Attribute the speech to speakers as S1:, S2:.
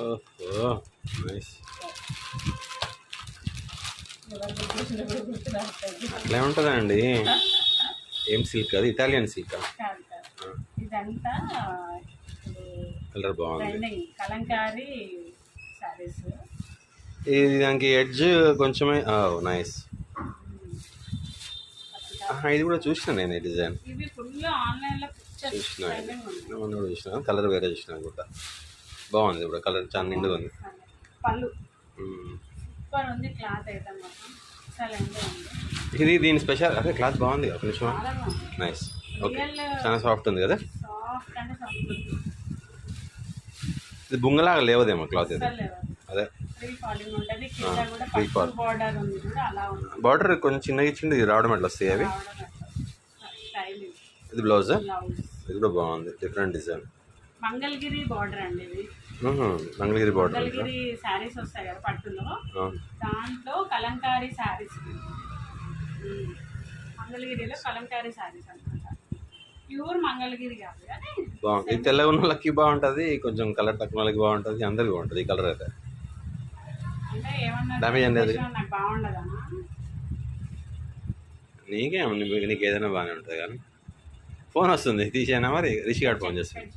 S1: ఓహో నైస్. అట్లే ఉంటుందండి. ఏం సిల్క్ అది? Italian silk.
S2: ఇదంతా
S1: కలర్ బాగుంది.
S2: కలంకారీ సారీస్.
S1: ఇది దానికి ఎడ్జ్ కొంచెమే నైస్. ఇది కూడా చూసిన నేను ఈ డిజైన్
S2: ఇవి ఫుల్ ఆన్లైన్లో
S1: చూసిన కలర్ వేరే చూసిన కూడా బాగుంది. ఇప్పుడు కలర్ చాలా నిండుగా ఉంది.
S2: పళ్ళు సూపర్ ఉంది. క్లాత్ అయితే మాత్రం చాలా ఉంది.
S1: ఇది దీని స్పెషల్ అదే క్లాత్ బాగుంది. ఒక నిమిషం. నైస్. ఓకే చాలా సాఫ్ట్ ఉంది కదా.
S2: సాఫ్ట్ అంటే సాఫ్ట్.
S1: ఇది బుంగలాగా లేవదేమో క్లాత్ ఇది. అదే బార్డర్ కొంచెం చిన్నగా ఇచ్చింది. ఇది రావడం ఎట్లా వస్తాయి అవి? ఇది బ్లౌజా? ఇది కూడా బాగుంది. Different design.
S2: మంగళగిరి బార్డర్ అండి ఇది.
S1: మంగళగిరి బార్డర్.
S2: మంగళగిరి శారీస్ వస్తాయి కదా పట్టులో, దాంట్లో కలంకారీ శారీస్. మంగళగిరిలో కలంకారీ శారీస్ అన్నమాట. ప్యూర్ మంగళగిరి కాదు కానీ
S1: బాగుంది. ఇది తెల్లగా ఉన్న వాళ్ళకి బాగుంటుంది, కొంచెం కలర్ తక్కువ వాళ్ళకి బాగుంటుంది, అందరికి బాగుంటుంది ఈ కలర్ అయితే.
S2: అంటే ఏమన్నా
S1: డ్యామేజ్ అనేది
S2: నాకు బాగుండదా?
S1: నీకేమో నీకు ఏదైనా బాగానే ఉంటుంది కానీ. ఫోన్ వస్తుంది తీసేనా మరి? రిషి గారు ఫోన్ చేస్తాను.